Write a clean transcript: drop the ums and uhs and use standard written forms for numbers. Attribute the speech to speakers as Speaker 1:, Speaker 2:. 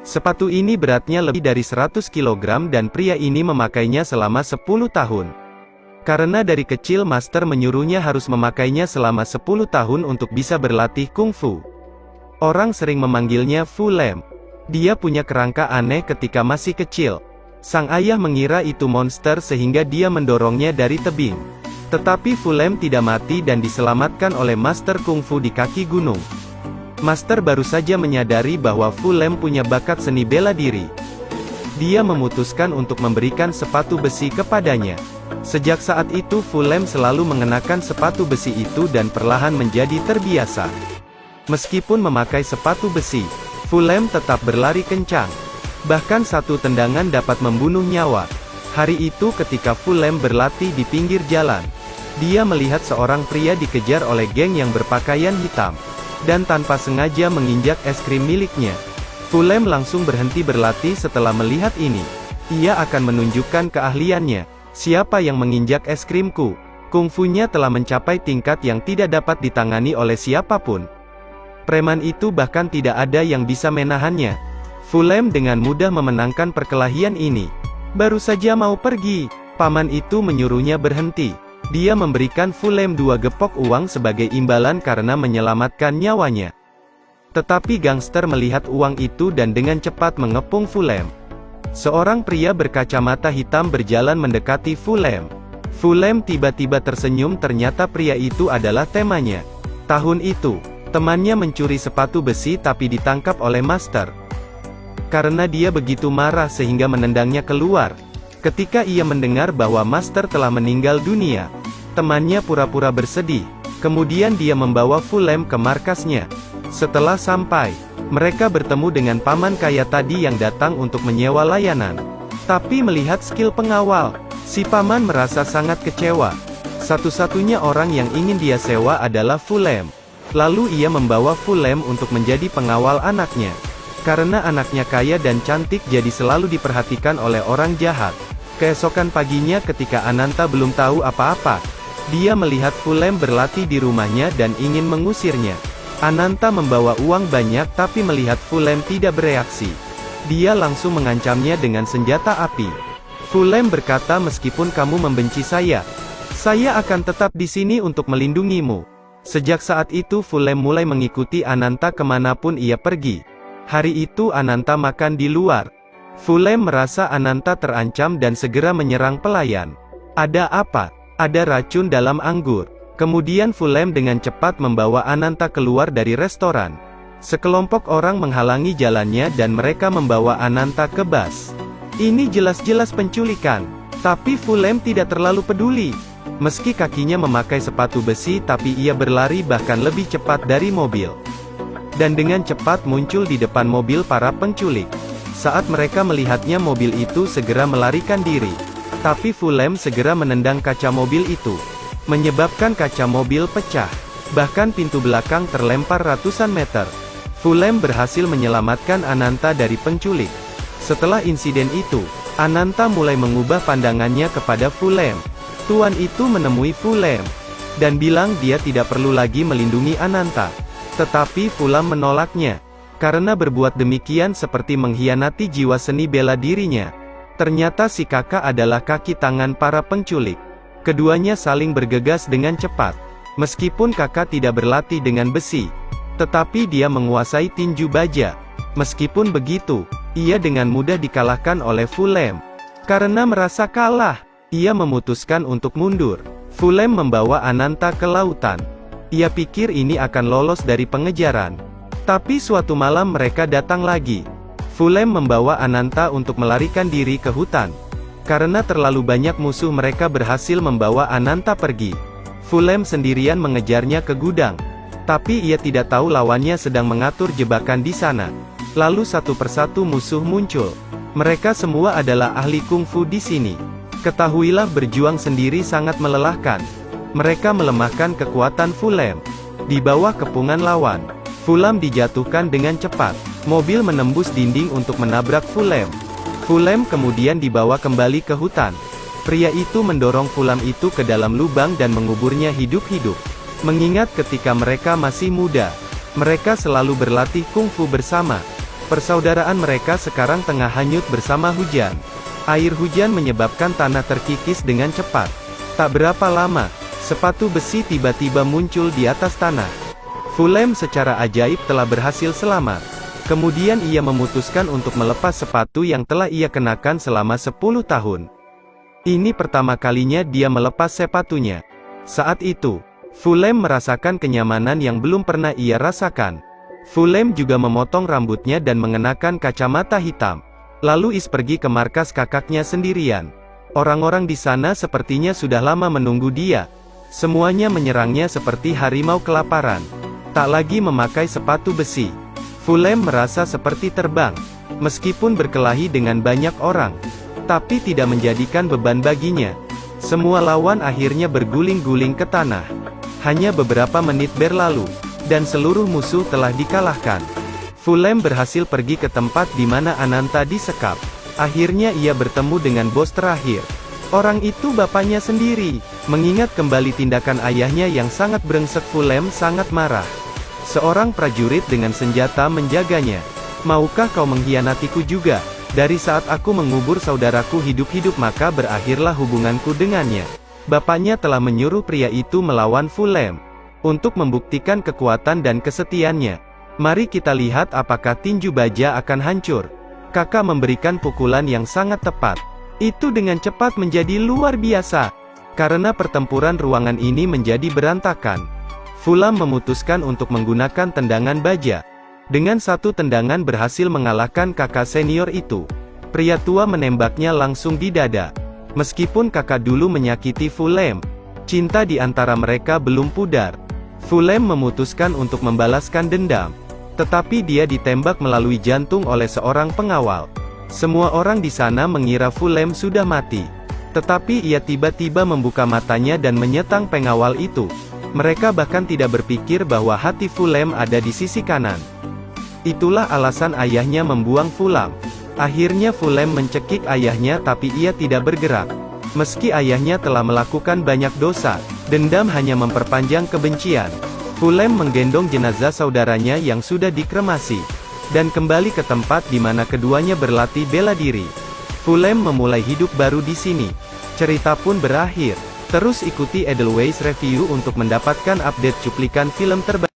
Speaker 1: Sepatu ini beratnya lebih dari 100 kg dan pria ini memakainya selama 10 tahun. Karena dari kecil master menyuruhnya harus memakainya selama 10 tahun untuk bisa berlatih kungfu. Orang sering memanggilnya Fu Lem. Dia punya kerangka aneh ketika masih kecil. Sang ayah mengira itu monster sehingga dia mendorongnya dari tebing. Tetapi Fu Lem tidak mati dan diselamatkan oleh master kungfu di kaki gunung. Master baru saja menyadari bahwa Fu Lem punya bakat seni bela diri. Dia memutuskan untuk memberikan sepatu besi kepadanya. Sejak saat itu Fu Lem selalu mengenakan sepatu besi itu dan perlahan menjadi terbiasa. Meskipun memakai sepatu besi, Fu Lem tetap berlari kencang. Bahkan satu tendangan dapat membunuh nyawa. Hari itu ketika Fu Lem berlatih di pinggir jalan, dia melihat seorang pria dikejar oleh geng yang berpakaian hitam. Dan tanpa sengaja menginjak es krim miliknya. Fu Lem langsung berhenti berlatih setelah melihat ini. Ia akan menunjukkan keahliannya. Siapa yang menginjak es krimku? Kungfunya telah mencapai tingkat yang tidak dapat ditangani oleh siapapun. Preman itu bahkan tidak ada yang bisa menahannya. Fu Lem dengan mudah memenangkan perkelahian ini. Baru saja mau pergi, paman itu menyuruhnya berhenti. Dia memberikan Fu Lem 2 gepok uang sebagai imbalan karena menyelamatkan nyawanya. Tetapi gangster melihat uang itu dan dengan cepat mengepung Fu Lem. Seorang pria berkacamata hitam berjalan mendekati Fu Lem. Fu Lem tiba-tiba tersenyum, ternyata pria itu adalah temannya. Tahun itu, temannya mencuri sepatu besi tapi ditangkap oleh master. Karena dia begitu marah sehingga menendangnya keluar. Ketika ia mendengar bahwa master telah meninggal dunia, temannya pura-pura bersedih. Kemudian dia membawa Fu Lem ke markasnya. Setelah sampai, mereka bertemu dengan paman kaya tadi yang datang untuk menyewa layanan. Tapi melihat skill pengawal, si paman merasa sangat kecewa. Satu-satunya orang yang ingin dia sewa adalah Fu Lem. Lalu ia membawa Fu Lem untuk menjadi pengawal anaknya. Karena anaknya kaya dan cantik jadi selalu diperhatikan oleh orang jahat. Keesokan paginya ketika Ananta belum tahu apa-apa, dia melihat Fu Lem berlatih di rumahnya dan ingin mengusirnya. Ananta membawa uang banyak tapi melihat Fu Lem tidak bereaksi. Dia langsung mengancamnya dengan senjata api. Fu Lem berkata, meskipun kamu membenci saya akan tetap di sini untuk melindungimu. Sejak saat itu Fu Lem mulai mengikuti Ananta kemanapun ia pergi. Hari itu Ananta makan di luar. Fu Lem merasa Ananta terancam dan segera menyerang pelayan. Ada apa? Ada racun dalam anggur. Kemudian Fu Lem dengan cepat membawa Ananta keluar dari restoran. Sekelompok orang menghalangi jalannya dan mereka membawa Ananta ke bus. Ini jelas-jelas penculikan. Tapi Fu Lem tidak terlalu peduli. Meski kakinya memakai sepatu besi tapi ia berlari bahkan lebih cepat dari mobil. Dan dengan cepat muncul di depan mobil para penculik. Saat mereka melihatnya mobil itu segera melarikan diri. Tapi Fu Lem segera menendang kaca mobil itu. Menyebabkan kaca mobil pecah. Bahkan pintu belakang terlempar ratusan meter. Fu Lem berhasil menyelamatkan Ananta dari penculik. Setelah insiden itu, Ananta mulai mengubah pandangannya kepada Fu Lem. Tuan itu menemui Fu Lem dan bilang dia tidak perlu lagi melindungi Ananta. Tetapi Fu Lem menolaknya, karena berbuat demikian seperti mengkhianati jiwa seni bela dirinya. Ternyata si kakak adalah kaki tangan para penculik. Keduanya saling bergegas dengan cepat. Meskipun kakak tidak berlatih dengan besi, tetapi dia menguasai tinju baja. Meskipun begitu, ia dengan mudah dikalahkan oleh Fu Lem. Karena merasa kalah, ia memutuskan untuk mundur. Fu Lem membawa Ananta ke lautan. Ia pikir ini akan lolos dari pengejaran. Tapi suatu malam mereka datang lagi. Fu Lem membawa Ananta untuk melarikan diri ke hutan. Karena terlalu banyak musuh mereka berhasil membawa Ananta pergi. Fu Lem sendirian mengejarnya ke gudang. Tapi ia tidak tahu lawannya sedang mengatur jebakan di sana. Lalu satu persatu musuh muncul. Mereka semua adalah ahli kungfu di sini. Ketahuilah berjuang sendiri sangat melelahkan. Mereka melemahkan kekuatan Fu Lem. Di bawah kepungan lawan, Fu Lem dijatuhkan dengan cepat. Mobil menembus dinding untuk menabrak Fu Lem. Fu Lem kemudian dibawa kembali ke hutan. Pria itu mendorong Fu Lem itu ke dalam lubang dan menguburnya hidup-hidup. Mengingat ketika mereka masih muda, mereka selalu berlatih kungfu bersama. Persaudaraan mereka sekarang tengah hanyut bersama hujan. Air hujan menyebabkan tanah terkikis dengan cepat. Tak berapa lama, sepatu besi tiba-tiba muncul di atas tanah. Fulham secara ajaib telah berhasil selamat. Kemudian ia memutuskan untuk melepas sepatu yang telah ia kenakan selama 10 tahun. Ini pertama kalinya dia melepas sepatunya. Saat itu, Fulham merasakan kenyamanan yang belum pernah ia rasakan. Fulham juga memotong rambutnya dan mengenakan kacamata hitam. Lalu Is pergi ke markas kakaknya sendirian. Orang-orang di sana sepertinya sudah lama menunggu dia. Semuanya menyerangnya seperti harimau kelaparan. Tak lagi memakai sepatu besi. Fulham merasa seperti terbang, meskipun berkelahi dengan banyak orang, tapi tidak menjadikan beban baginya. Semua lawan akhirnya berguling-guling ke tanah. Hanya beberapa menit berlalu, dan seluruh musuh telah dikalahkan. Fulham berhasil pergi ke tempat di mana Ananta disekap. Akhirnya ia bertemu dengan bos terakhir. Orang itu bapaknya sendiri. Mengingat kembali tindakan ayahnya yang sangat brengsek, Fulham sangat marah. Seorang prajurit dengan senjata menjaganya. Maukah kau mengkhianatiku juga? Dari saat aku mengubur saudaraku hidup-hidup maka berakhirlah hubunganku dengannya. Bapaknya telah menyuruh pria itu melawan Fulham. Untuk membuktikan kekuatan dan kesetiaannya. Mari kita lihat apakah tinju baja akan hancur. Kakak memberikan pukulan yang sangat tepat. Itu dengan cepat menjadi luar biasa. Karena pertempuran ruangan ini menjadi berantakan. Fulham memutuskan untuk menggunakan tendangan baja. Dengan satu tendangan berhasil mengalahkan kakak senior itu. Pria tua menembaknya langsung di dada. Meskipun kakak dulu menyakiti Fulham, cinta di antara mereka belum pudar. Fulham memutuskan untuk membalaskan dendam. Tetapi dia ditembak melalui jantung oleh seorang pengawal. Semua orang di sana mengira Fulham sudah mati. Tetapi ia tiba-tiba membuka matanya dan menyetang pengawal itu. Mereka bahkan tidak berpikir bahwa hati Fulham ada di sisi kanan. Itulah alasan ayahnya membuang Fulham. Akhirnya Fulham mencekik ayahnya tapi ia tidak bergerak. Meski ayahnya telah melakukan banyak dosa, dendam hanya memperpanjang kebencian. Fulham menggendong jenazah saudaranya yang sudah dikremasi. Dan kembali ke tempat di mana keduanya berlatih bela diri. Fulham memulai hidup baru di sini. Cerita pun berakhir. Terus ikuti Edelweiss Review untuk mendapatkan update cuplikan film terbaru.